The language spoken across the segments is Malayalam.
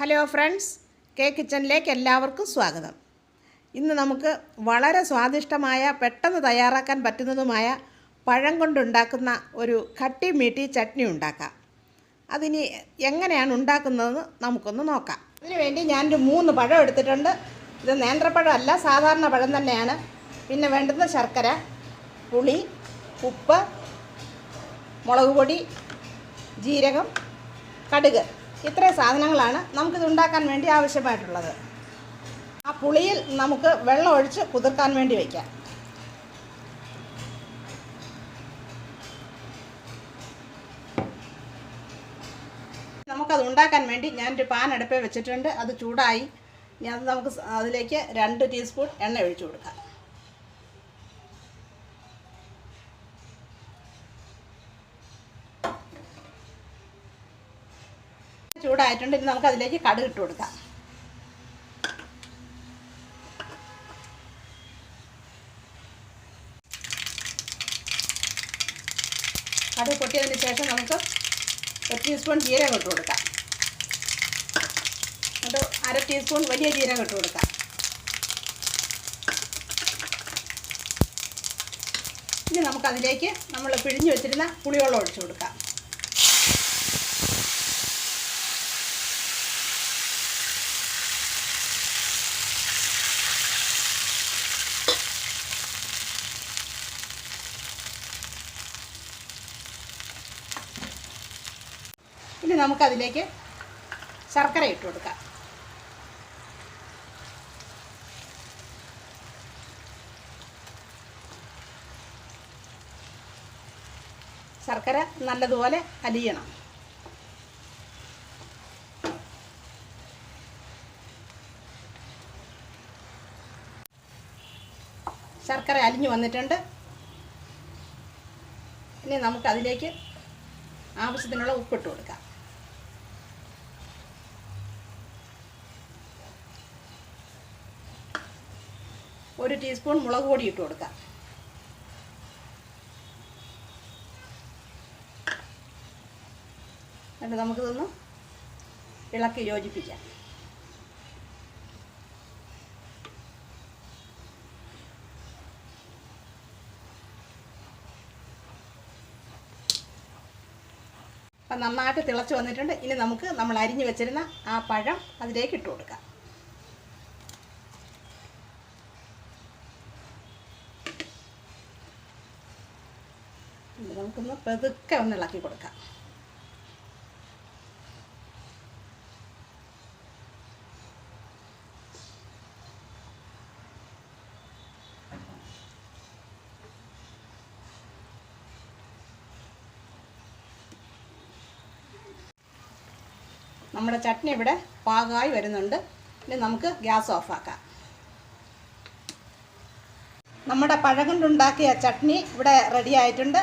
ഹലോ ഫ്രണ്ട്സ്, കെ കിച്ചണിലേക്ക് എല്ലാവർക്കും സ്വാഗതം. ഇന്ന് നമുക്ക് വളരെ സ്വാദിഷ്ടമായ പെട്ടെന്ന് തയ്യാറാക്കാൻ പറ്റുന്നതുമായ പഴം കൊണ്ടുണ്ടാക്കുന്ന ഒരു ഖട്ടി മിട്ടി ചട്നി ഉണ്ടാക്കാം. അതിനി എങ്ങനെയാണ് ഉണ്ടാക്കുന്നതെന്ന് നമുക്കൊന്ന് നോക്കാം. അതിനുവേണ്ടി ഞാനൊരു 3 പഴം എടുത്തിട്ടുണ്ട്. ഇത് നേന്ത്രപ്പഴം അല്ല, സാധാരണ പഴം തന്നെയാണ്. പിന്നെ വേണ്ടുന്ന ശർക്കര, പുളി, ഉപ്പ്, മുളക് പൊടി, ജീരകം, കടുക്, ഇത്രയും സാധനങ്ങളാണ് നമുക്കിത് ഉണ്ടാക്കാൻ വേണ്ടി ആവശ്യമായിട്ടുള്ളത്. ആ പുളിയിൽ നമുക്ക് വെള്ളം ഒഴിച്ച് കുതിർക്കാൻ വേണ്ടി വയ്ക്കാം. നമുക്കത് ഉണ്ടാക്കാൻ വേണ്ടി ഞാനൊരു പാൻ അടുപ്പിൽ വെച്ചിട്ടുണ്ട്. അത് ചൂടായി. നമുക്ക് അതിലേക്ക് 2 ടീസ്പൂൺ എണ്ണ ഒഴിച്ചു കൊടുക്കാം. ചൂടായിട്ടുണ്ട്. ഇനി നമുക്ക് അതിലേക്ക് കടുക് ഇട്ട് കൊടുക്കാം. കടുക് പൊട്ടിയതിന് ശേഷം നമുക്ക് 1 ടീസ്പൂൺ ജീരകം ഇട്ട് കൊടുക്കാം. എന്നിട്ട് 1/2 ടീസ്പൂൺ വലിയ ജീരകം ഇട്ട് കൊടുക്കാം. ഇനി നമുക്കതിലേക്ക് നമ്മൾ പിഴിഞ്ഞ് വെച്ചിരുന്ന പുളിവെള്ളം ഒഴിച്ചു കൊടുക്കാം. ഇനി നമുക്കതിലേക്ക് ശർക്കര ഇട്ട് കൊടുക്കാം. ശർക്കര നല്ലതുപോലെ അലിയണം. ശർക്കര അലിഞ്ഞു വന്നിട്ടുണ്ട്. ഇനി നമുക്കതിലേക്ക് ആവശ്യത്തിനുള്ള ഉപ്പിട്ട് കൊടുക്കാം. ഒരു ടീസ്പൂൺ മുളക് പൊടി ഇട്ട് കൊടുക്കാം. എന്നിട്ട് നമുക്കിതൊന്ന് ഇളക്കി യോജിപ്പിക്കാം. അപ്പം നന്നായിട്ട് തിളച്ച് വന്നിട്ടുണ്ട്. ഇനി നമുക്ക് നമ്മൾ അരിഞ്ഞു വെച്ചിരുന്ന ആ പഴം അതിലേക്ക് ഇട്ട് കൊടുക്കാം. നമുക്കൊന്ന് പതുക്കെ ഒന്ന് ഇളക്കി കൊടുക്കാം. നമ്മുടെ ചട്നി ഇവിടെ പാകമായി വരുന്നുണ്ട്. ഇനി നമുക്ക് ഗ്യാസ് ഓഫാക്കാം. നമ്മുടെ പഴം കൊണ്ടുണ്ടാക്കിയ ചട്നി ഇവിടെ റെഡി ആയിട്ടുണ്ട്.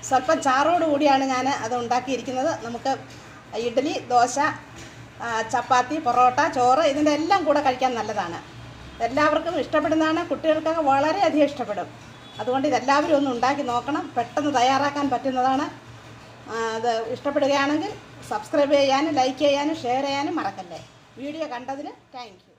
സ്വല്പം ചാറോട് കൂടിയാണ് ഞാൻ അത് ഉണ്ടാക്കിയിരിക്കുന്നത്. നമുക്ക് ഇഡ്ഡലി, ദോശ, ചപ്പാത്തി, പൊറോട്ട, ചോറ് ഇതിൻ്റെ എല്ലാം കൂടെ കഴിക്കാൻ നല്ലതാണ്. എല്ലാവർക്കും ഇഷ്ടപ്പെടുന്നതാണ്. കുട്ടികൾക്കൊക്കെ വളരെയധികം ഇഷ്ടപ്പെടും. അതുകൊണ്ട് ഇതെല്ലാവരും ഒന്ന് ഉണ്ടാക്കി നോക്കണം. പെട്ടെന്ന് തയ്യാറാക്കാൻ പറ്റുന്നതാണ്. അത് ഇഷ്ടപ്പെടുകയാണെങ്കിൽ സബ്സ്ക്രൈബ് ചെയ്യാനും ലൈക്ക് ചെയ്യാനും ഷെയർ ചെയ്യാനും മറക്കല്ലേ. വീഡിയോ കണ്ടതിന് താങ്ക് യു.